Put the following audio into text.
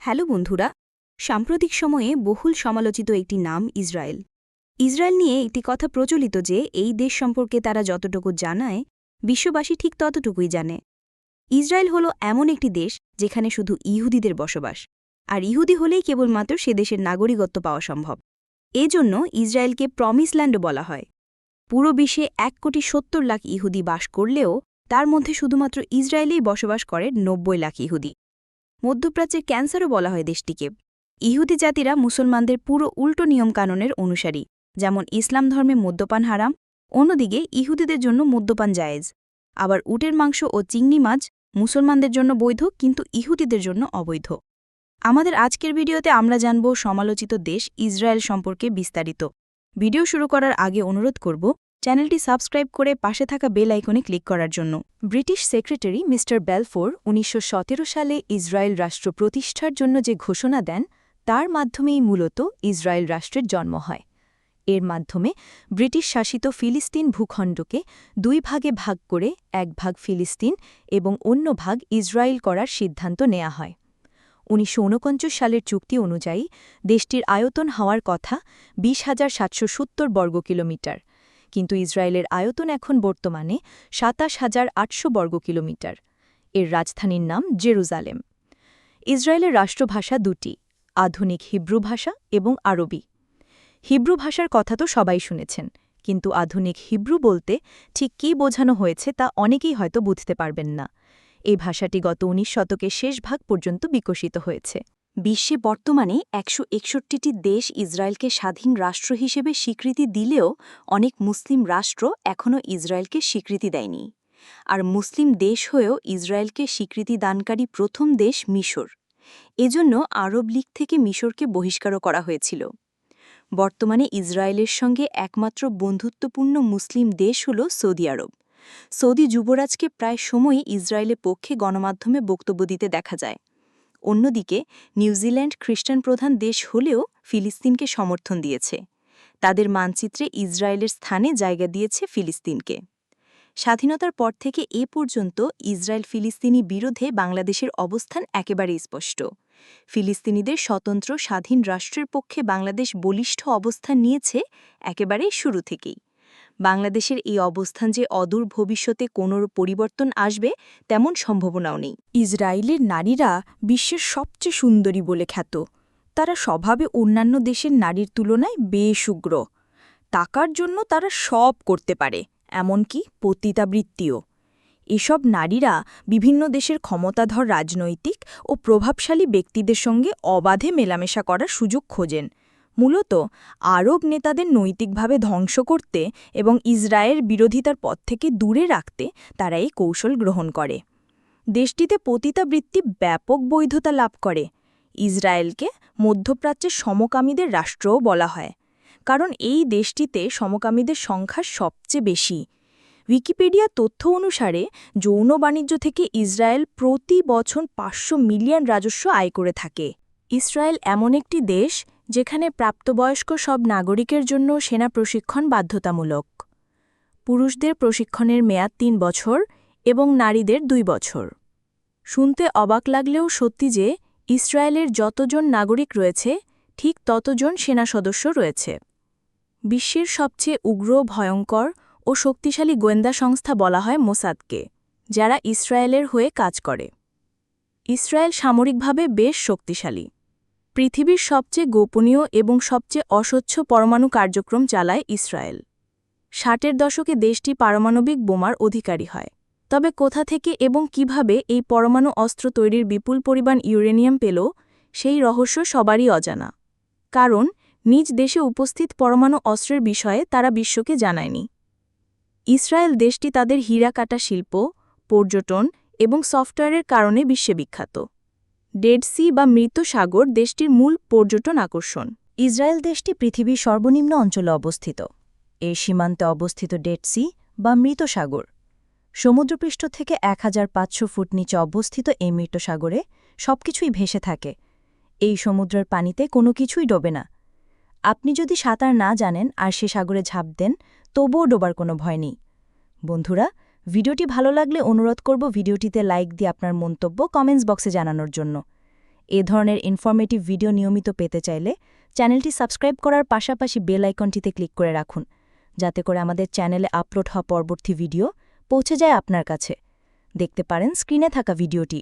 Hello বন্ধুরা, সাম্প্রতিক সময়ে বহুল সমালোচিত একটি নাম ইসরায়েল। ইসরায়েল নিয়ে একটি কথা প্রচলিত যে এই দেশ সম্পর্কে তারা যতটুকু জানায় বিশ্ববাসী ঠিক ততটুকুই জানে। ইসরায়েল হল এমন একটি দেশ যেখানে শুধু ইহুদিদের বসবাস, আর ইহুদি হলেই কেবলমাত্র সে দেশের নাগরিকত্ব পাওয়া সম্ভব। এজন্য ইসরায়েলকে প্রমিস ল্যান্ডও বলা হয়। পুরো বিশ্বে 1,70,00,000 ইহুদি বাস করলেও তার মধ্যে শুধুমাত্র ইসরায়েলেই বসবাস করে 90 লাখ ইহুদি। মধ্যপ্রাচ্যের ক্যান্সারও বলা হয় দেশটিকে। ইহুদি জাতিরা মুসলমানদের পুরো উল্টো নিয়মকানুনের অনুসারী, যেমন ইসলাম ধর্মে মদ্যপান হারাম, অন্যদিকে ইহুদিদের জন্য মদ্যপান জায়েজ। আবার উটের মাংস ও চিংড়ি মাছ মুসলমানদের জন্য বৈধ, কিন্তু ইহুদিদের জন্য অবৈধ। আমাদের আজকের ভিডিওতে আমরা জানব সমালোচিত দেশ ইসরায়েল সম্পর্কে বিস্তারিত। ভিডিও শুরু করার আগে অনুরোধ করব চ্যানেলটি সাবস্ক্রাইব করে পাশে থাকা বেল আইকনে ক্লিক করার জন্য। ব্রিটিশ সেক্রেটারি মিস্টার বেলফোর ১৯১৭ সালে ইসরায়েল রাষ্ট্র প্রতিষ্ঠার জন্য যে ঘোষণা দেন, তার মাধ্যমেই মূলত ইসরায়েল রাষ্ট্রের জন্ম হয়। এর মাধ্যমে ব্রিটিশ শাসিত ফিলিস্তিন ভূখণ্ডকে দুই ভাগে ভাগ করে এক ভাগ ফিলিস্তিন এবং অন্য ভাগ ইসরায়েল করার সিদ্ধান্ত নেওয়া হয়। ১৯৪৯ সালের চুক্তি অনুযায়ী দেশটির আয়তন হওয়ার কথা ২০,৭৭০ বর্গ কিলোমিটার, কিন্তু ইসরায়েলের আয়তন এখন বর্তমানে ২৭,৮০০ বর্গ কিলোমিটার। এর রাজধানীর নাম জেরুজালেম। ইসরায়েলের রাষ্ট্রভাষা দুটি, আধুনিক হিব্রু ভাষা এবং আরবি। হিব্রু ভাষার কথা তো সবাই শুনেছেন, কিন্তু আধুনিক হিব্রু বলতে ঠিক কী বোঝানো হয়েছে তা অনেকেই হয়তো বুঝতে পারবেন না। এই ভাষাটি গত ১৯ শতকের শেষ ভাগ পর্যন্ত বিকশিত হয়েছে। বিশ্বে বর্তমানে ১৬১টি দেশ ইসরায়েলকে স্বাধীন রাষ্ট্র হিসেবে স্বীকৃতি দিলেও অনেক মুসলিম রাষ্ট্র এখনও ইসরায়েলকে স্বীকৃতি দেয়নি। আর মুসলিম দেশ হয়েও ইসরায়েলকে স্বীকৃতি দানকারী প্রথম দেশ মিশর। এজন্য আরব লীগ থেকে মিশরকে বহিষ্কারও করা হয়েছিল। বর্তমানে ইসরায়েলের সঙ্গে একমাত্র বন্ধুত্বপূর্ণ মুসলিম দেশ হল সৌদি আরব। সৌদি যুবরাজকে প্রায় সময়ই ইসরায়েলের পক্ষে গণমাধ্যমে বক্তব্য দিতে দেখা যায়। অন্যদিকে নিউজিল্যান্ড খ্রিস্টান প্রধান দেশ হলেও ফিলিস্তিনকে সমর্থন দিয়েছে। তাদের মানচিত্রে ইসরায়েলের স্থানে জায়গা দিয়েছে ফিলিস্তিনকে। স্বাধীনতার পর থেকে এ পর্যন্ত ইসরায়েল ফিলিস্তিনি বিরোধে বাংলাদেশের অবস্থান একেবারেই স্পষ্ট। ফিলিস্তিনিদের স্বতন্ত্র স্বাধীন রাষ্ট্রের পক্ষে বাংলাদেশ বলিষ্ঠ অবস্থান নিয়েছে একেবারেই শুরু থেকেই। বাংলাদেশের এই অবস্থান যে অদূর ভবিষ্যতে কোনো পরিবর্তন আসবে তেমন সম্ভাবনাও নেই। ইসরায়েলের নারীরা বিশ্বের সবচেয়ে সুন্দরী বলে খ্যাত। তারা স্বভাবে অন্যান্য দেশের নারীর তুলনায় বেশ উগ্র। টাকার জন্য তারা সব করতে পারে, এমনকি পতিতাবৃত্তিও। এসব নারীরা বিভিন্ন দেশের ক্ষমতাধর রাজনৈতিক ও প্রভাবশালী ব্যক্তিদের সঙ্গে অবাধে মেলামেশা করার সুযোগ খোঁজেন, মূলত আরব নেতাদের নৈতিকভাবে ধ্বংস করতে এবং ইসরায়েল বিরোধিতার পথ থেকে দূরে রাখতে তারা এই কৌশল গ্রহণ করে। দেশটিতে পতিতাবৃত্তি ব্যাপক বৈধতা লাভ করে। ইসরায়েলকে মধ্যপ্রাচ্যের সমকামীদের রাষ্ট্রও বলা হয়, কারণ এই দেশটিতে সমকামীদের সংখ্যা সবচেয়ে বেশি। উইকিপিডিয়া তথ্য অনুসারে যৌন বাণিজ্য থেকে ইসরায়েল প্রতি বছর ৫০০ মিলিয়ন রাজস্ব আয় করে থাকে। ইসরায়েল এমন একটি দেশ যেখানে প্রাপ্তবয়স্ক সব নাগরিকের জন্য সেনা প্রশিক্ষণ বাধ্যতামূলক। পুরুষদের প্রশিক্ষণের মেয়াদ ৩ বছর এবং নারীদের ২ বছর। শুনতে অবাক লাগলেও সত্যি যে ইসরায়েলের যতজন নাগরিক রয়েছে ঠিক ততজন সেনা সদস্য রয়েছে। বিশ্বের সবচেয়ে উগ্র, ভয়ঙ্কর ও শক্তিশালী গোয়েন্দা সংস্থা বলা হয় মোসাদকে, যারা ইসরায়েলের হয়ে কাজ করে। ইসরায়েল সামরিকভাবে বেশ শক্তিশালী। পৃথিবীর সবচেয়ে গোপনীয় এবং সবচেয়ে অস্বচ্ছ পরমাণু কার্যক্রম চালায় ইসরায়েল। ৬০-এর দশকে দেশটি পারমাণবিক বোমার অধিকারী হয়। তবে কোথা থেকে এবং কিভাবে এই পরমাণু অস্ত্র তৈরির বিপুল পরিমাণ ইউরেনিয়াম পেল, সেই রহস্য সবারই অজানা। কারণ নিজ দেশে উপস্থিত পরমাণু অস্ত্রের বিষয়ে তারা বিশ্বকে জানায়নি। ইসরায়েল দেশটি তাদের হীরা কাটা শিল্প, পর্যটন এবং সফটওয়্যারের কারণে বিশ্বে বিখ্যাত। ডেড সি বা মৃত সাগর দেশটির মূল পর্যটন আকর্ষণ। ইসরায়েল দেশটি পৃথিবীর সর্বনিম্ন অঞ্চলে অবস্থিত। এর সীমান্তে অবস্থিত ডেড সি বা মৃত সাগর সমুদ্রপৃষ্ঠ থেকে ১৫০০ ফুট নিচে অবস্থিত এই মৃত সাগরে সবকিছুই ভেসে থাকে। এই সমুদ্রের পানিতে কোনো কিছুই ডোবে না। আপনি যদি সাঁতার না জানেন আর সে সাগরে ঝাঁপ দেন, তবুও ডোবার কোনো ভয় নেই। বন্ধুরা, ভিডিওটি ভালো লাগলে অনুরোধ করব ভিডিওটিতে লাইক দিয়ে আপনার মন্তব্য কমেন্টস বক্সে জানানোর জন্য। এ ধরনের ইনফরমেটিভ ভিডিও নিয়মিত পেতে চাইলে চ্যানেলটি সাবস্ক্রাইব করার পাশাপাশি বেল আইকনটিতে ক্লিক করে রাখুন, যাতে করে আমাদের চ্যানেলে আপলোড হওয়া পরবর্তী ভিডিও পৌঁছে যায় আপনার কাছে। দেখতে পারেন স্ক্রিনে থাকা ভিডিওটি।